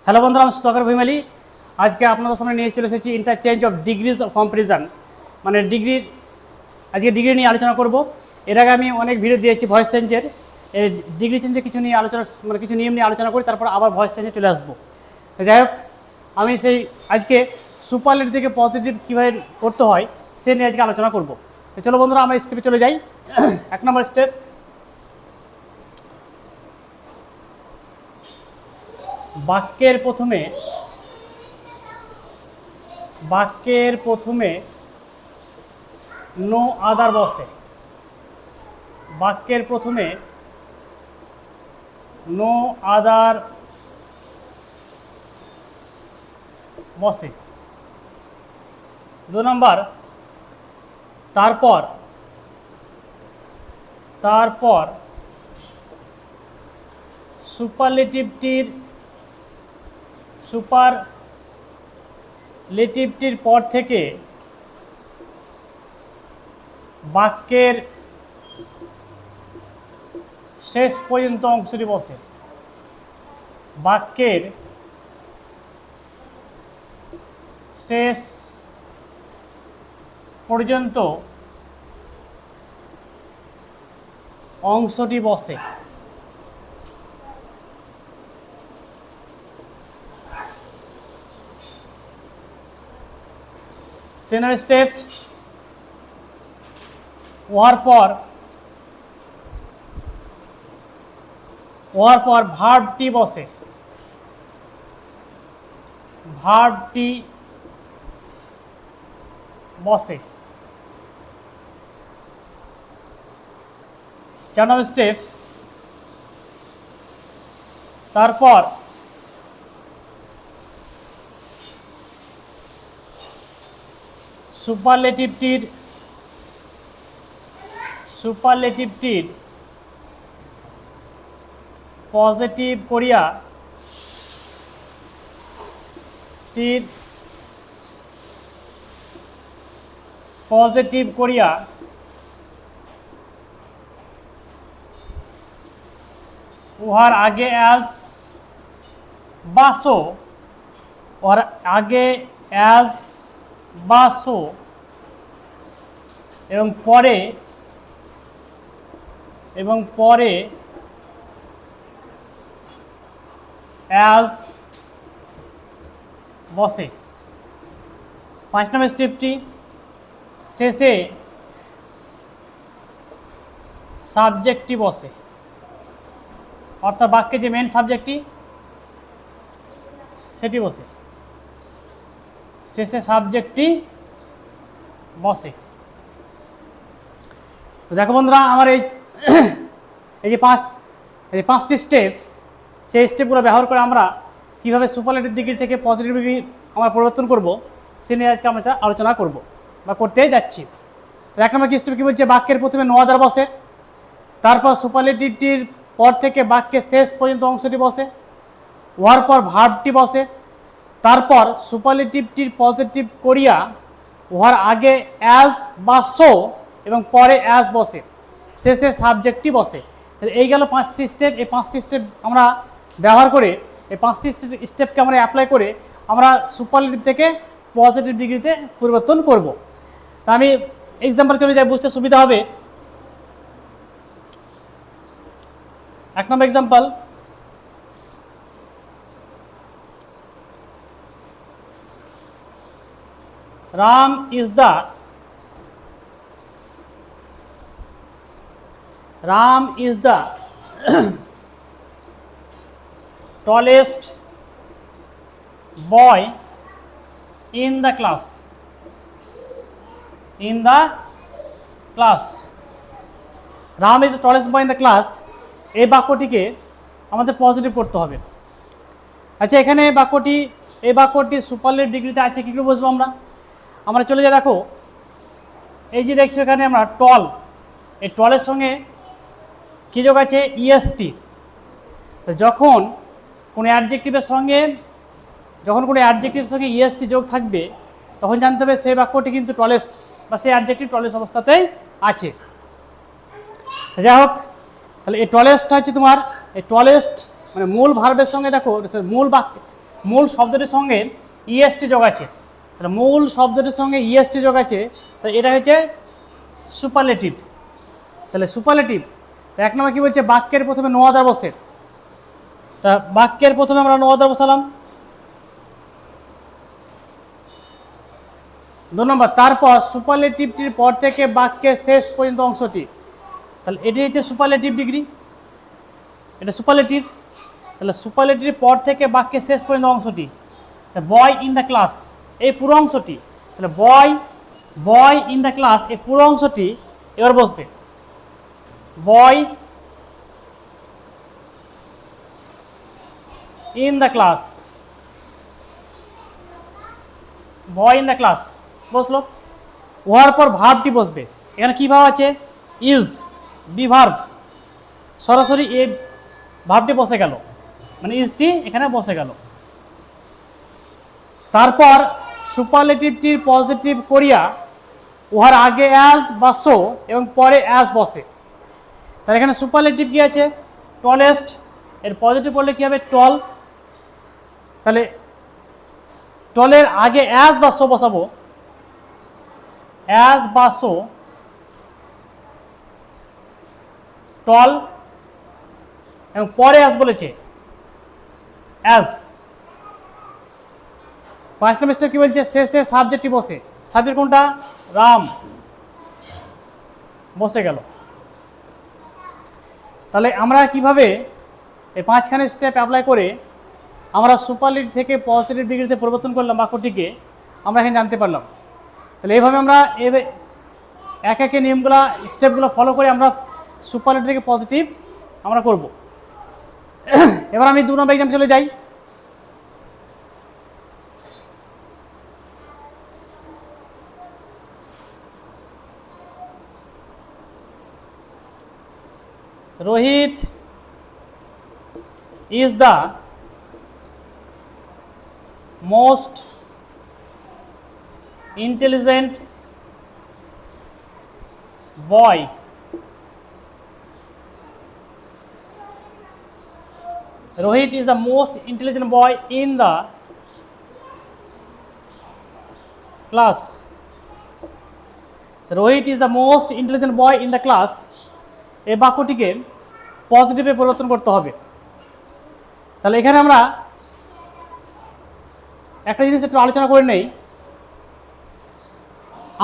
Hello বন্ধুরা, আমি সুধাকর ভৈমালী। আজকে আপনাদের সামনে নিয়ে চলে এসেছি interchange of degrees of comparison, মানে ডিগ্রির। আজকে ডিগ্রি নিয়ে আলোচনা করব। এর আগে আমি অনেক ভিডিও দিয়েছি ভয়েস চেঞ্জের। এই ডিগ্রি চেঞ্জে কিছু নিয়ে আলোচনা, মানে কিছু নিয়ম নিয়ে আলোচনা করি, তারপর আবার ভয়েস চেঞ্জে চলে আসবো। যাই হোক, আমি সেই আজকে সুপারলেটিভ থেকে পজিটিভ কীভাবে করতে হয় সে নিয়ে আজকে আলোচনা করব। তো চলো বন্ধুরা, আমরা স্টেপে চলে যাই। 1 নম্বর স্টেপ, বাক্যের প্রথমে নো আদার বসে। বাক্যের প্রথমে নো আদার বসে। 2 নম্বর, তারপর সুপারলেটিভটির পর থেকে বাক্যের শেষ পর্যন্ত অংশটি বসে। বাক্যের শেষ পর্যন্ত অংশটি বসে। 3 নম্বর স্টেপ, ওয়ার পর ভার্বটি বসে। ভার্বটি বসে। 4 নম্বর স্টেপ, তারপর সুপারলেটিভটির পজিটিভ করিয়া উহার আগে অ্যাজ বা সো এবং পরে অ্যাজ বসে। 5 নম্বর স্টেপটি, শেষে সাবজেক্টটি বসে। অর্থাৎ বাক্যে যে মেন সাবজেক্টটি সেটি বসে, শেষে সাবজেক্টটি বসে। তো দেখো বন্ধুরা, আমার এই যে 5টি স্টেপ, সেই স্টেপগুলো ব্যবহার করে আমরা কীভাবে সুপারলেটিভ ডিগ্রি থেকে পজিটিভ ডিগ্রি আমরা পরিবর্তন করব সে নিয়ে আজকে আমরা আলোচনা করব বা করতে যাচ্ছি। তো 1 নম্বর স্টেপ কী বলছে, বাক্যের প্রথমে নো আদার বসে। তারপর সুপারলেটিভটির পর থেকে বাক্যের শেষ পর্যন্ত অংশটি বসে। উহার পর ভার্বটি বসে। তারপর সুপারলেটিভটির পজিটিভ করিয়া উহার আগে অ্যাজ বা সো এবং পরে অ্যাজ বসে, শেষে সাবজেক্টটি বসে। তাহলে এই গেল 5টি স্টেপ। এই 5টি স্টেপ আমরা ব্যবহার করে, এই 5টি স্টেপকে আমরা অ্যাপ্লাই করে আমরা সুপারলেটিভ থেকে পজিটিভ ডিগ্রিতে পরিবর্তন করব। তা আমি এক্সাম্পল চলে যাই, বুঝতে সুবিধা হবে। 1 নম্বর example, Ram is the tallest boy in the class. Ram is the tallest boy in the class. এই বাক্যটিকে আমাদের পজিটিভ করতে হবে। আচ্ছা, এখানে এই বাক্যটি সুপারলেটিভ ডিগ্রিতে আছে, কী করে বুঝবো আমরা চলে যাই। দেখো, এই যে দেখছো এখানে আমরা টল, এই টলের সঙ্গে কী যোগ আছে, ইএসটি। তো যখন কোনো অ্যাডজেক্টিভের সঙ্গে ইএসটি যোগ থাকবে, তখন জানতে হবে সেই বাক্যটি কিন্তু টলেস্ট বা সেই অ্যাডজেক্টিভ টলেস্ট অবস্থাতেই আছে। যাই হোক, তাহলে এই টলেস্ট হচ্ছে তোমার, এই টলেস্ট মানে মূল ভার্বের সঙ্গে, দেখো মূল বাক্য মূল শব্দটির সঙ্গে ইএসটি যোগ আছে, তাহলে মূল শব্দটির সঙ্গে ইএসটি যোগ আছে, তো এটা হচ্ছে সুপারলেটিভ। তাহলে সুপারলেটিভ 1 নম্বর কী বলছে, বাক্যের প্রথমে নো আদার বসে, তা বাক্যের প্রথমে আমরা নো আদার বসালাম। 2 নম্বর, তারপর সুপারলেটিভটির পর থেকে বাক্যের শেষ পর্যন্ত অংশটি, তাহলে এটি হচ্ছে সুপারলেটিভ ডিগ্রি, এটা সুপারলেটিভ। তাহলে সুপারলেটিভের পর থেকে বাক্যের শেষ পর্যন্ত অংশটি, বয় ইন দ্য ক্লাস, এই পুরো অংশটি, তাহলে বয় ইন দ্য ক্লাস এই পুরো অংশটি এবার বসবে বয় in the class, boy in the class বসলো। উহার পর ভার্বটি বসবে, এখানে কী ভাব আছে, ইজ, বি ভার্ব, সরাসরি এ ভার্বটি বসে গেল, মানে ইজটি এখানে বসে গেল। তারপর সুপারলেটিভটির পজিটিভ করিয়া উহার আগে অ্যাজ বা সো এবং পরে অ্যাজ বসে, তাহলে এখানে সুপারলেটিভ কী আছে, টলেস্ট, এর পজিটিভ করলে কী হবে, টল, তাহলে টলের আগে অ্যাজ বা সো বসাবো, অ্যাজ বা সো, টল, এবং পরে অ্যাজ বলেছে, অ্যাজ। 5 নম্বর স্টেপ কী বলছে, শেষে সাবজেক্টটি বসে, সাবজেক্ট কোনটা, রাম, বসে গেল। তাহলে আমরা কিভাবে এই 5খানি স্টেপ অ্যাপ্লাই করে আমরা সুপারলেটিভ থেকে পজিটিভ ডিগ্রিতে পরিবর্তন করলাম বাক্যটিকে, আমরা এখানে জানতে পারলাম। তাহলে এইভাবে আমরা এক একে নিয়মগুলো, স্টেপগুলো ফলো করে আমরা সুপারলেটিভ থেকে পজিটিভ আমরা করব। এবার আমি 2 নম্বর এক্সাম চলে যাই। Rohit is the most intelligent boy Rohit is the most intelligent boy in the class. Rohit is the most intelligent boy in the class. এই বাক্যটিকে পজিটিভে পরিবর্তন করতে হবে। তাহলে এখানে আমরা একটা জিনিস একটু আলোচনা করে নেই,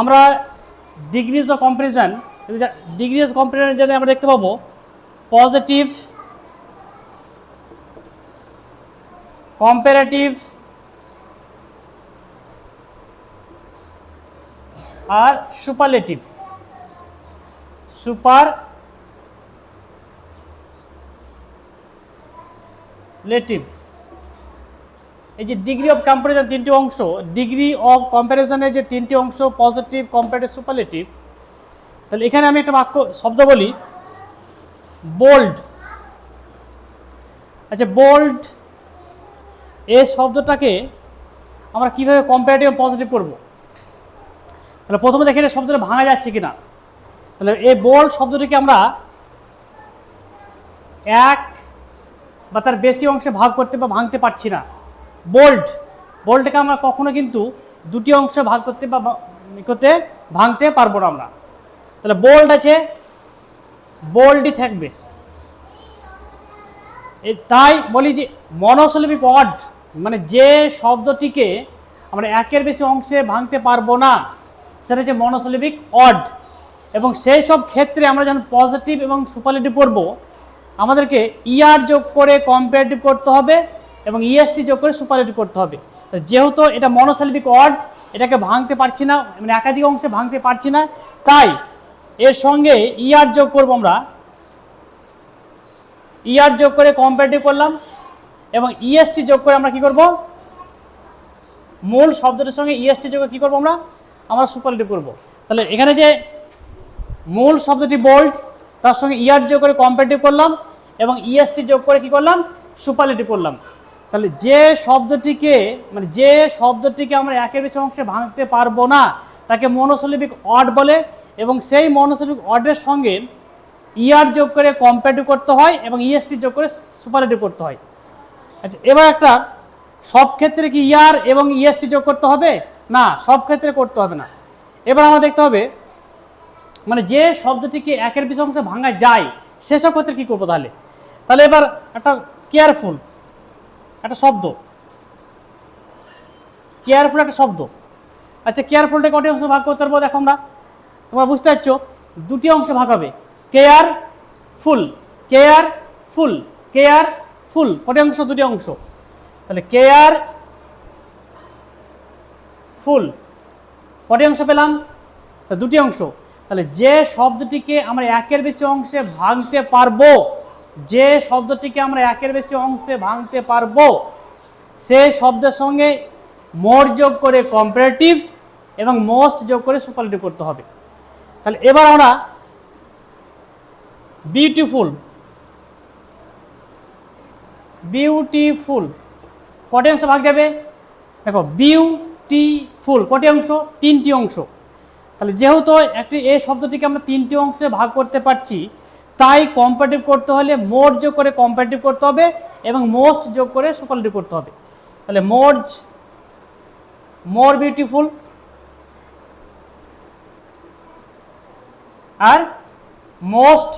আমরা ডিগ্রিজ অফ কম্পারিজন, যদি আমরা দেখতে পাবো পজিটিভ, কম্পারেটিভ আর সুপারলেটিভ। এই যে ডিগ্রি অফ কম্পারিজন 3টি অংশ, ডিগ্রি অফ কম্পারিজনের যে 3টি অংশ, পজিটিভ, কম্পারেটিভ, সুপারলেটিভ। তাহলে এখানে আমি একটা বাক্য শব্দ বলি, বোল্ড। আচ্ছা, বোল্ড এই শব্দটাকে আমরা কীভাবে কম্পারেটিভ এবং পজিটিভ করব? তাহলে প্রথমে দেখে এই শব্দটা ভাঙা যাচ্ছে কিনা। তাহলে এই বোল্ড শব্দটিকে আমরা এক বা তার বেশি অংশে ভাগ করতে বা ভাঙতে পারছি না। বোল্ডটাকে আমরা কখনো কিন্তু 2টি অংশে ভাগ করতে বা ভাঙতে পারবো না আমরা। তাহলে বোল্ড আছে, বোল্ডই থাকবে। তাই বলি যে মনোসিলেবিক ওয়ার্ড, মানে যে শব্দটিকে আমরা একের বেশি অংশে ভাঙতে পারবো না, সেটা হচ্ছে মনোসিলেবিক ওয়ার্ড। এবং সেই সব ক্ষেত্রে আমরা যখন পজিটিভ এবং সুপারলেটিভ করব, আমাদেরকে ইআর যোগ করে কম্পারেটিভ করতে হবে এবং ইএসটি যোগ করে সুপারলেটিভ করতে হবে। যেহেতু এটা মনোসিলেবিক ওয়ার্ড, এটাকে ভাঙতে পারছি না, মানে একাধিক অংশে ভাঙতে পারছি না, তাই এর সঙ্গে ইআর যোগ করব। আমরা ইআর যোগ করে কম্পারেটিভ করলাম এবং ইএসটি যোগ করে আমরা কি করব, মূল শব্দটির সঙ্গে ইএসটি যোগ করে কী করবো, আমরা সুপারলেটিভ করব। তাহলে এখানে যে মূল শব্দটি বোল্ড, তার সঙ্গে ইআর যোগ করে কম্পারেটিভ করলাম এবং ইএসটি যোগ করে কি করলাম, সুপারলেটিভ করলাম। তাহলে যে শব্দটিকে আমরা একের বেশি অংশে ভাঙতে পারবো না, তাকে মনোসিলেবিক ওয়ার্ড বলে এবং সেই মনোসিলেবিক ওয়ার্ডের সঙ্গে ইআর যোগ করে কম্পারেটিভ করতে হয় এবং ইএসটি যোগ করে সুপারলেটিভ করতে হয়। আচ্ছা, এবার একটা সব ক্ষেত্রে কি ইয়ার এবং ইএসটি যোগ করতে হবে? না, সব ক্ষেত্রে করতে হবে না। এবার আমরা দেখতে হবে মানে যে শব্দটিকে একের বেশি অংশে ভাঙা যায় সেসব ক্ষেত্রে কি করবো তাহলে। তাহলে এবার একটা কেয়ারফুল একটা শব্দ, কেয়ারফুল একটা শব্দ। আচ্ছা, কেয়ারফুলটা কটি অংশ ভাগ করতে পারবো? দেখো আমরা, তোমরা বুঝতে পারছো, দুটি অংশ ভাগ হবে, কেয়ারফুল, কেয়ারফুল, কেয়ারফুল, কটি অংশ? দুটি অংশ। তাহলে কেয়ার ফুল কটি অংশ পেলাম? তা দুটি অংশ। তাহলে যে শব্দটিকে আমরা একের বেশি অংশে ভাঙতে পারবো, যে শব্দটিকে আমরা একের বেশি অংশে ভাঙতে পারবো, সেই শব্দের সঙ্গে মোর যোগ করে কম্পারেটিভ এবং মোস্ট যোগ করে সুপারলেটিভ করতে হবে। তাহলে এবার আমরা বিউটিফুল, বিউটিফুল কটি অংশ ভাগ যাবে? দেখো, বিউটিফুল কটি অংশ? তিনটি অংশ। তাহলে যেহেতু একটি এই শব্দটিকে আমরা তিনটি অংশে ভাগ করতে পারছি, তাই কম্পারেটিভ করতে হলে মোর যোগ করে কম্পারেটিভ করতে হবে এবং মোস্ট যোগ করে সুপারলেটিভ করতে হবে। তাহলে মোর বিউটিফুল আর মোস্ট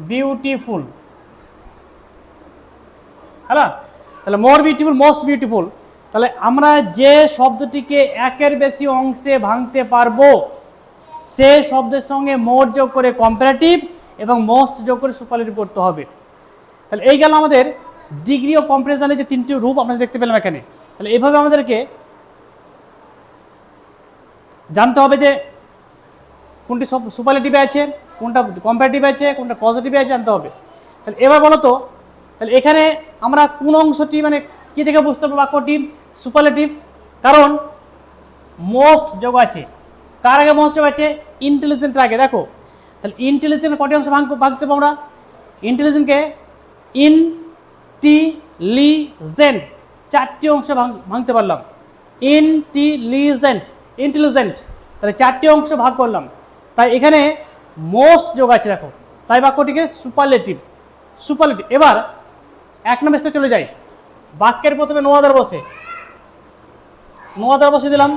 বিউটিফুল, হ্যাঁ। তাহলে মোর বিউটিফুল, মোস্ট বিউটিফুল। তাহলে আমরা যে শব্দটিকে একের বেশি অংশে ভাঙতে পারবো, সে শব্দের সঙ্গে মোর যোগ করে কম্পারেটিভ এবং মোস্ট যোগ করে সুপারলেটিভ করতে হবে। তাহলে এই গেল আমাদের ডিগ্রি অফ কম্পারিজনের যে তিনটি রূপ আমরা দেখতে পেলাম এখানে। তাহলে এইভাবে আমাদেরকে জানতে হবে যে কোনটি সুপারলেটিভ আছে, কোনটা কম্পারেটিভ আছে, কোনটা পজিটিভ আছে, জানতে হবে। তাহলে এবার বলো তো, তাহলে এখানে আমরা কোন অংশটি মানে কি থেকে বুঝতে পারবো বাক্যটি সুপারলেটিভ? কারণ মোস্ট যোগ আছে। কার আগে মোস্ট যোগ আছে? ইন্টেলিজেন্ট আগে। দেখো, তাহলে ইন্টেলিজেন্ট কটি অংশ ভাঙতে পারবো আমরা? ইন্টেলিজেন্টকে ইনটিলিজেন্ট চারটি অংশ ভাঙতে পারলাম। ইনটিলিজেন্ট, ইন্টেলিজেন্ট, তাহলে চারটি অংশ ভাগ করলাম। তাই এখানে মোস্ট যোগ আছে, দেখো, তাই বাক্যটিকে সুপারলেটিভ, সুপারলেটিভ। এবার এক নম্বর স্টেপে চলে যাই। বাক্যের প্রথমে নো আদার বসে, নো আদার বসে দিলাম।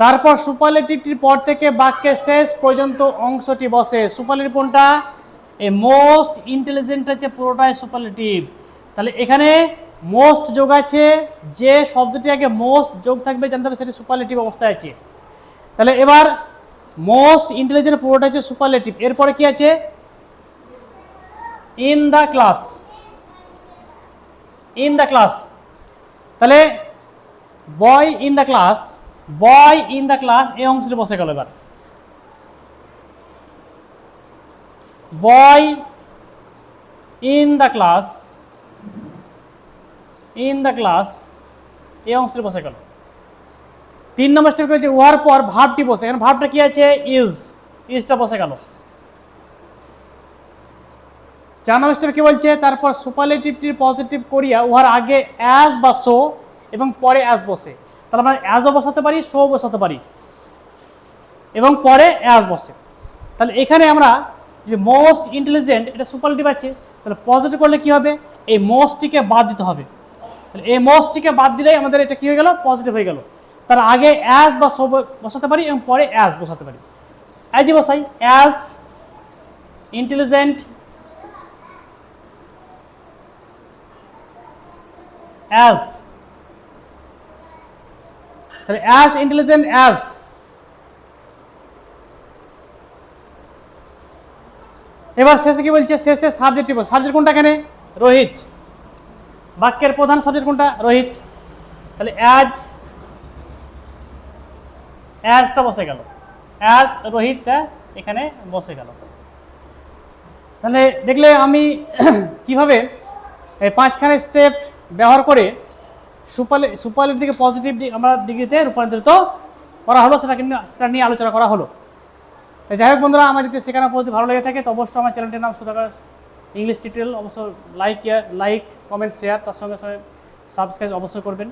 তারপর সুপারলেটিভটির পর থেকে বাক্যের শেষ পর্যন্ত অংশটি বসে। সুপারলেটিভ কোনটা? এই মোস্ট ইন্টেলিজেন্ট আছে, পুরোটাই সুপারলেটিভ। তাহলে এখানে মোস্ট যোগ আছে, যে শব্দটি আগে মোস্ট যোগ থাকবে জানতে হবে সেটি সুপারলেটিভ অবস্থায় আছে। তাহলে এবার মোস্ট ইন্টেলিজেন্ট পুরোটা হচ্ছে সুপারলেটিভ। এরপরে কি আছে? In the class, in the class. তাহলে boy in the class, boy in the class এই অংশটি বসে গেল। এবার boy in the class, in the class এই অংশটি বসে গেল। তিন নম্বর স্টেপ হচ্ছে ওয়ার পর ভার্বটি বসে। এখানে ভার্বটা কি আছে? ইজ, ইজটা বসে গেল। চার নম্বর স্টেপ কি বলছে? তারপর সুপারলেটিভটির পজিটিভ করিয়া উহার আগে অ্যাজ বা সো এবং পরে অ্যাজ বসে। তাহলে আমরা অ্যাজও বসাতে পারি, সো বসাতে পারি এবং পরে অ্যাজ বসে। তাহলে এখানে আমরা যে মোস্ট ইন্টেলিজেন্ট এটা সুপারলেটিভ আছে, তাহলে পজিটিভ করলে কি হবে? এই মোস্টটিকে বাদ দিতে হবে। তাহলে এই মোস্টটিকে বাদ দিলেই আমাদের এটা কি হয়ে গেল? পজিটিভ হয়ে গেল। তার আগে অ্যাজ বা সো বসাতে পারি এবং পরে অ্যাজ বসাতে পারি। অ্যাজই বসাই, অ্যাজ ইন্টেলিজেন্ট, অ্যাজ, তাহলে অ্যাজ ইন্টেলিজেন্ট, অ্যাজ। এবার শেষে কি বলছে? শেষে সাবজেক্ট। সাবজেক্ট কোনটা এখানে? রোহিত। বাক্যের প্রধান সাবজেক্ট কোনটা? রোহিত। তাহলে অ্যাজ, অ্যাজটা বসে গেল, অ্যাজ রোহিতটা এখানে বসে গেল। তাহলে দেখলে আমি কিভাবে এই পাঁচখানে স্টেপ ব্যবহার করে সুপারলেটিভ থেকে পজিটিভ আমরা ডিগ্রিতে রূপান্তরিত করা হলো, সেটা নিয়ে আলোচনা করা হলো। তাই যাই হোক বন্ধুরা, আমার যদি শেখানোর পদ্ধতি ভালো লেগে থাকে তো অবশ্যই আমার চ্যানেলটির নাম সুধাকর ইংলিশ টিউটোরিয়াল অবশ্যই লাইক, কমেন্ট, শেয়ার, তার সঙ্গে সঙ্গে সাবস্ক্রাইব অবশ্যই করবেন।